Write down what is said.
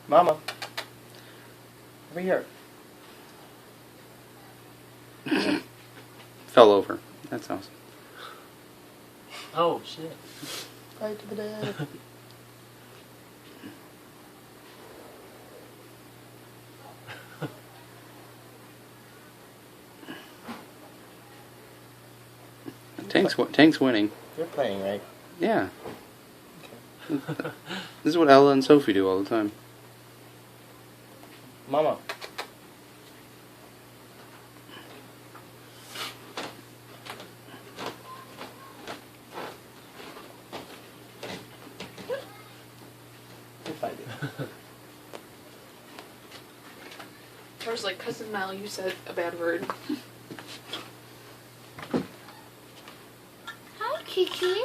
Mama. Over here. Fell over. That's awesome. Oh, shit. Right to the dad. Tank's winning. You're playing, right? Yeah. Okay. This is what Ella and Sophie do all the time. Mama. If I do. I was like, Cousin Mel, you said a bad word. Hi, Kiki.